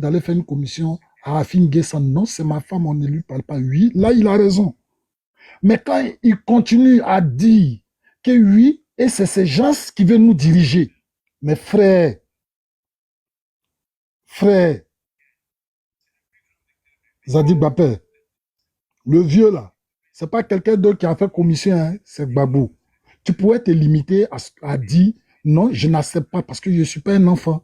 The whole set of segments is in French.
d'aller faire une commission à Afin Guessan. Non, c'est ma femme, on ne lui parle pas. Oui, là, il a raison. Mais quand il continue à dire que oui, et c'est ces gens qui veulent nous diriger. Mais frère, Zadig Bapé, le vieux là, c'est pas quelqu'un d'autre qui a fait commission, hein, c'est Babou. Tu pourrais te limiter à dire non, je n'accepte pas parce que je ne suis pas un enfant.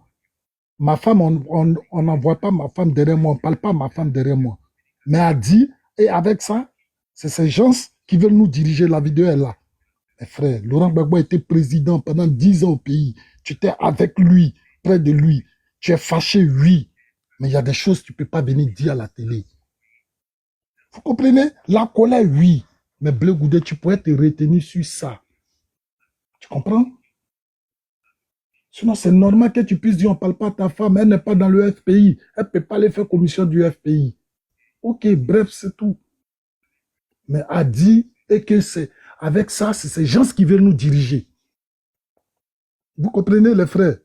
Ma femme, on n'envoie pas ma femme derrière moi, on ne parle pas ma femme derrière moi. Mais à dire, et avec ça, c'est ces gens qui veulent nous diriger. La vidéo est là. Mes frères, Laurent Gbagbo était président pendant 10 ans au pays. Tu étais avec lui, près de lui. Tu es fâché, oui. Mais il y a des choses que tu ne peux pas venir dire à la télé. Vous comprenez? La colère, oui. Mais Blé Goudé, tu pourrais te retenir sur ça. Tu comprends? Sinon, c'est normal que tu puisses dire on ne parle pas à ta femme, elle n'est pas dans le FPI. Elle ne peut pas aller faire commission du FPI. Ok, bref, c'est tout. Mais a dit et que c'est avec ça, c'est ces gens qui veulent nous diriger. Vous comprenez, les frères?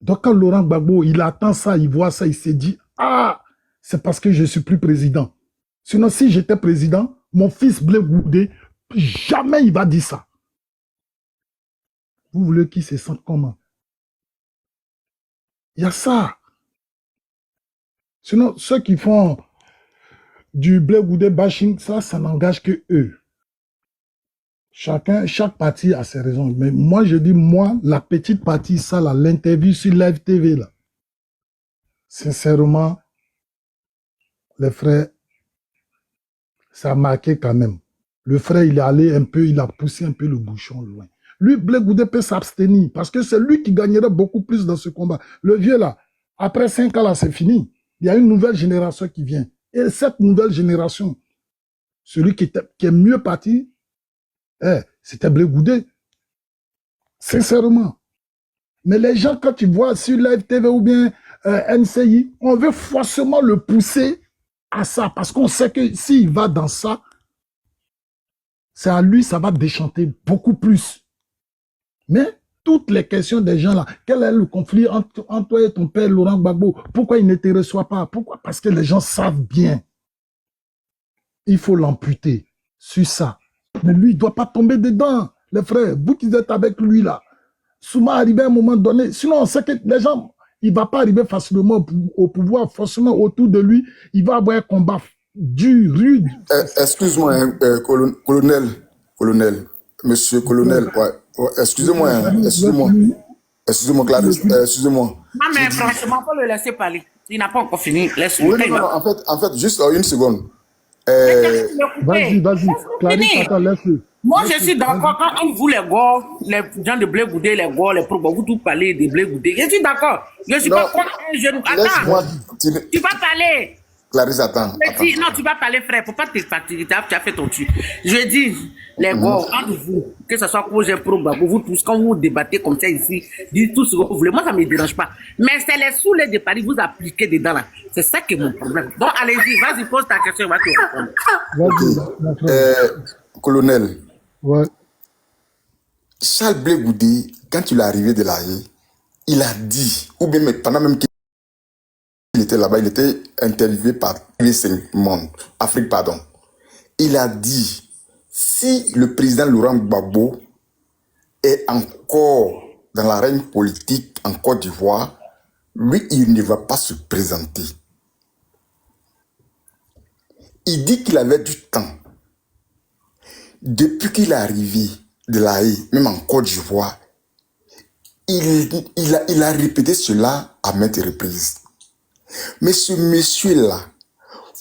Donc, quand Laurent Gbagbo, il attend ça, il voit ça, il s'est dit, ah, c'est parce que je ne suis plus président. Sinon, si j'étais président, mon fils Blé Goudé, jamais il va dire ça. Vous voulez qu'il se sente comment? Il y a ça. Sinon, ceux qui font du Blé Goudé bashing, ça n'engage que eux. Chaque parti a ses raisons. Mais moi, je dis, moi, la petite partie, ça, là, l'interview sur Live TV, là, sincèrement, les frères, ça a marqué quand même. Le frère, il est allé un peu, il a poussé un peu le bouchon loin. Lui, Blé Goudé peut s'abstenir parce que c'est lui qui gagnerait beaucoup plus dans ce combat. Le vieux, là, après 5 ans, là, c'est fini. Il y a une nouvelle génération qui vient. Et cette nouvelle génération, celui qui est mieux parti, c'était Blé Goudé. Sincèrement. Mais les gens, quand tu vois sur Live TV ou bien NCI, on veut forcément le pousser à ça. Parce qu'on sait que s'il va dans ça, c'est à lui, ça va déchanter beaucoup plus. Mais toutes les questions des gens là, quel est le conflit entre toi et ton père Laurent Gbagbo? Pourquoi il ne te reçoit pas? Pourquoi? Parce que les gens savent bien. Il faut l'amputer sur ça. Mais lui, il ne doit pas tomber dedans. Les frères, vous qui êtes avec lui là, souvent arrivé à un moment donné, sinon on sait que les gens, il ne va pas arriver facilement au pouvoir, forcément autour de lui, il va avoir un combat dur, rude. Excuse-moi, colonel, monsieur colonel, excusez-moi, excusez-moi, Clarisse, excusez-moi. Non, mais franchement, il faut le laisser parler. Il n'a pas encore fini. Laisse-le. Oui, non, en fait, juste une seconde. Vas-y, Clarisse, attends, laisse-le. Moi, je suis d'accord. Quand vous, les gars, les gens de Blé Goudé, les gars, les pro, vous tous parlez de Blé Goudé. Je suis d'accord. Je ne suis pas contre un jeune. Attends, tu vas parler. Clarisse, attends. Non, tu vas parler, frère. Faut pas te fatiguer. Tu as fait ton truc. Je dis, les gars, entre vous, que ce soit projet pro, vous tous, quand vous débattez comme ça ici, dites tout ce que vous voulez. Moi, ça ne me dérange pas. Mais c'est les sous-les de Paris, vous appliquez dedans là. C'est ça qui est mon problème. Donc, allez-y, vas-y, pose ta question, on va te répondre. Vas-y, colonel. Ouais. Charles Blé Goudé, quand il est arrivé de la haie, il a dit, ou bien pendant même qu'il était là-bas, il était interviewé par TV5 Monde, Afrique, pardon. Il a dit, si le président Laurent Gbagbo est encore dans l'arène politique en Côte d'Ivoire, lui, il ne va pas se présenter. Il dit qu'il avait du temps. Depuis qu'il est arrivé de la haie, même en Côte d'Ivoire, il a répété cela à maintes reprises. Mais ce monsieur-là,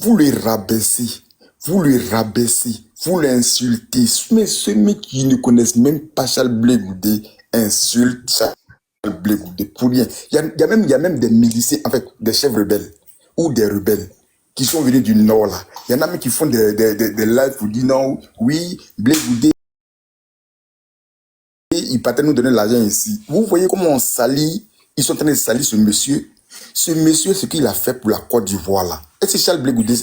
vous le rabaissez, vous l'insultez. Mais ceux qui ne connaissent même pas Charles Blé Goudé insultent Charles Blé Goudé pour rien. Il y a même des miliciens, en fait, des chefs rebelles ou des rebelles qui sont venus du Nord là. Il y en a même qui font des lives pour dire non, oui, Blé Goudé, il partait nous donner l'argent ici. Vous voyez comment on salit, ils sont en train de salir ce monsieur. Ce monsieur, ce qu'il a fait pour la Côte d'Ivoire là. Et si Charles Blé Goudé,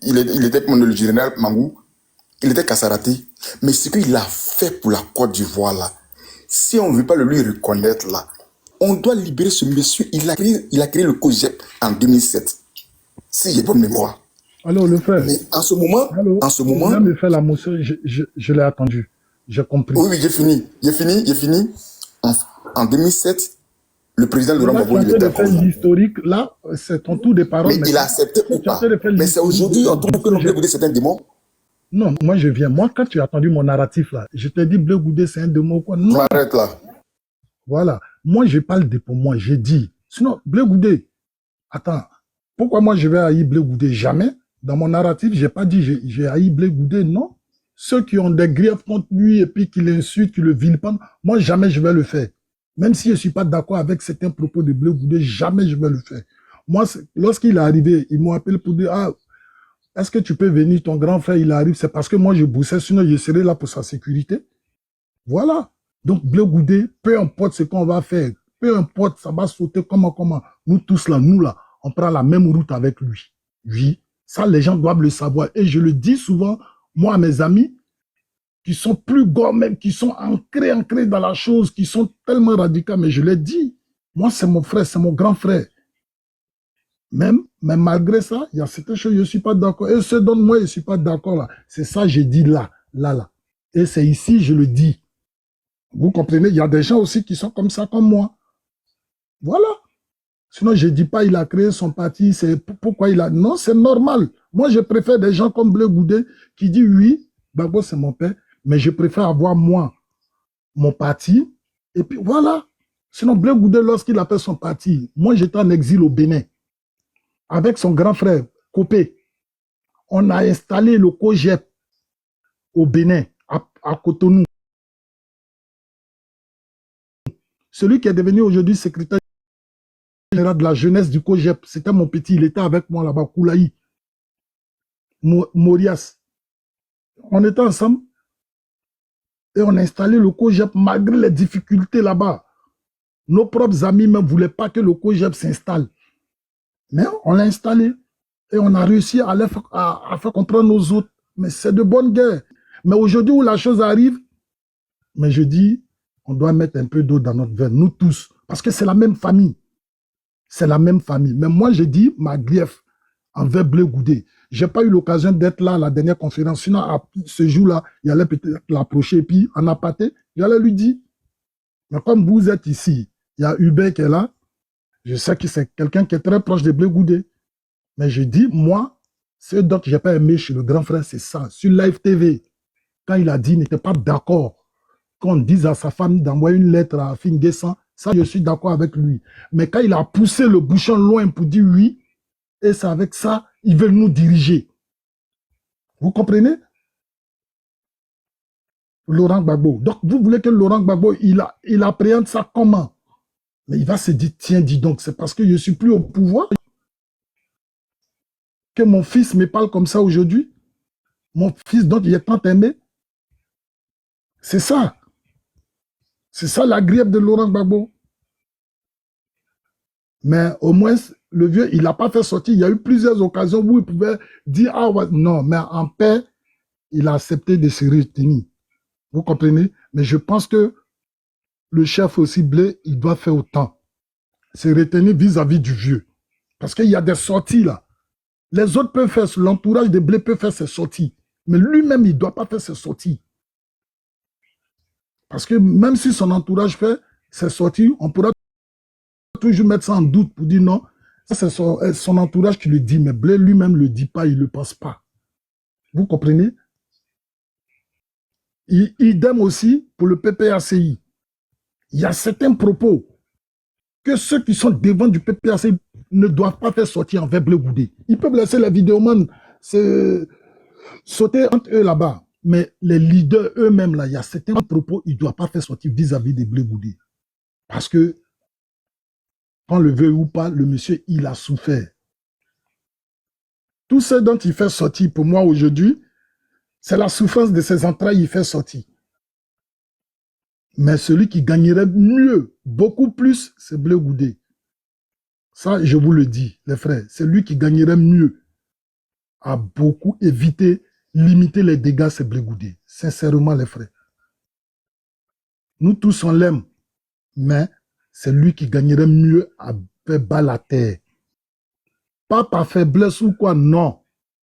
il était comme le général Mangou, il était Kassaraté. Mais ce qu'il a fait pour la Côte d'Ivoire là, si on ne veut pas le lui reconnaître là, On doit libérer ce monsieur. Il a créé le COGEP en 2007. Si j'ai bonne mémoire. Alors, le frère. Mais en ce moment, il a me fait la motion, je l'ai attendu. J'ai compris. Oui, j'ai fini. En 2007, le président Laurent Gbagbo, il était fait l'historique, là, c'est ton tour des paroles. Mais il a accepté ou pas? Mais c'est aujourd'hui, on trouve que l'on Blé Goudé, c'est un démon. Non, moi je viens. Moi, quand tu as entendu mon narratif là, je t'ai dit Blé Goudé, c'est un démon ou quoi? Non. M'arrête là. Voilà. Moi, je parle de pour moi. J'ai dit. Sinon, Blé Goudé, attends. Pourquoi moi je vais haïr Blé Goudé? Jamais. Dans mon narratif, j'ai pas dit j'ai haï Blé Goudé, non. Ceux qui ont des griefs contre lui et puis qui l'insultent, qui le vilipendent, moi jamais je vais le faire. Même si je suis pas d'accord avec certains propos de Blé Goudé, jamais je vais le faire. Moi, lorsqu'il est arrivé, ils m'ont appelé pour dire, ah, est-ce que tu peux venir, ton grand frère, il arrive, c'est parce que moi je boussais, sinon je serais là pour sa sécurité. Voilà. Donc Blé Goudé, peu importe ce qu'on va faire, peu importe, ça va sauter comment, nous tous là, on prend la même route avec lui. Oui, ça les gens doivent le savoir. Et je le dis souvent, moi à mes amis, qui sont plus grands même, qui sont ancrés dans la chose, qui sont tellement radicaux, mais je l'ai dit, moi c'est mon frère, c'est mon grand frère. Même malgré ça, il y a certaines choses, je ne suis pas d'accord. Et ce dont moi, je ne suis pas d'accord là, c'est ça j'ai dit là. Et c'est ici, je le dis. Vous comprenez, il y a des gens aussi qui sont comme ça, comme moi. Voilà. Sinon, je ne dis pas il a créé son parti, c'est pourquoi il a... Non, c'est normal. Moi, je préfère des gens comme Blé Goudé qui disent oui, Gbagbo c'est mon père, mais je préfère avoir moi, mon parti, et puis voilà. Sinon, Blé Goudé, lorsqu'il a fait son parti, moi j'étais en exil au Bénin, avec son grand frère, Copé. On a installé le COGEP au Bénin, à Cotonou. Celui qui est devenu aujourd'hui secrétaire général de la jeunesse du COGEP, c'était mon petit, il était avec moi là-bas, Koulaï, Morias. On était ensemble et on a installé le COGEP malgré les difficultés là-bas. Nos propres amis ne voulaient pas que le COGEP s'installe. Mais on l'a installé et on a réussi à faire comprendre aux autres. Mais c'est de bonne guerre. Mais aujourd'hui où la chose arrive, mais je dis, on doit mettre un peu d'eau dans notre verre, nous tous, parce que c'est la même famille. C'est la même famille. Mais moi, j'ai dit ma grief envers Blé Goudé. Je n'ai pas eu l'occasion d'être là à la dernière conférence. Sinon, à ce jour-là, il allait peut-être l'approcher et puis en appâté, j'allais lui dire. Mais comme vous êtes ici, il y a Hubert qui est là. Je sais que c'est quelqu'un qui est très proche de Blé Goudé. Mais je dis, moi, ce dont je n'ai pas aimé chez le grand frère, c'est ça. Sur Live TV, quand il a dit qu'il n'était pas d'accord qu'on dise à sa femme d'envoyer une lettre à Finguessan, ça, je suis d'accord avec lui. Mais quand il a poussé le bouchon loin pour dire oui, et c'est avec ça, ils veulent nous diriger. Vous comprenez? Laurent Gbagbo. Donc, vous voulez que Laurent Gbagbo, il appréhende ça comment? Mais il va se dire, tiens, dis donc, c'est parce que je ne suis plus au pouvoir que mon fils me parle comme ça aujourd'hui. Mon fils, dont il est tant aimé. C'est ça. C'est ça la grippe de Laurent Gbagbo. Mais au moins, le vieux, il n'a pas fait sortir. Il y a eu plusieurs occasions où il pouvait dire, ah ouais, non, mais en paix, il a accepté de se retenir. Vous comprenez? Mais je pense que le chef aussi Blé, il doit faire autant. Se retenir vis-à-vis du vieux. Parce qu'il y a des sorties là. Les autres peuvent faire, l'entourage de Blé peut faire ses sorties. Mais lui-même, il ne doit pas faire ses sorties. Parce que même si son entourage fait ses sorties, on pourra toujours mettre ça en doute pour dire non. Ça, c'est son entourage qui le dit, mais Blé lui-même ne le dit pas, il ne le pense pas. Vous comprenez? Idem aussi pour le PPACI. Il y a certains propos que ceux qui sont devant du PPACI ne doivent pas faire sortir envers Blé Goudé. Ils peuvent laisser les vidéomans sauter entre eux là-bas. Mais les leaders eux-mêmes, là, il y a certains propos qu'ils ne doivent pas faire sortir vis-à-vis de Blé Goudé. Parce que, qu'on le veuille ou pas, le monsieur, il a souffert. Tout ce dont il fait sortir, pour moi, aujourd'hui, c'est la souffrance de ses entrailles qu'il fait sortir. Mais celui qui gagnerait mieux, beaucoup plus, c'est Blé Goudé. Ça, je vous le dis, les frères. C'est lui qui gagnerait mieux à beaucoup éviter, limiter les dégâts, c'est Blé Goudé. Sincèrement, les frères. Nous tous, on l'aime. Mais c'est lui qui gagnerait mieux à faire bas la terre. Pas par faiblesse ou quoi, non.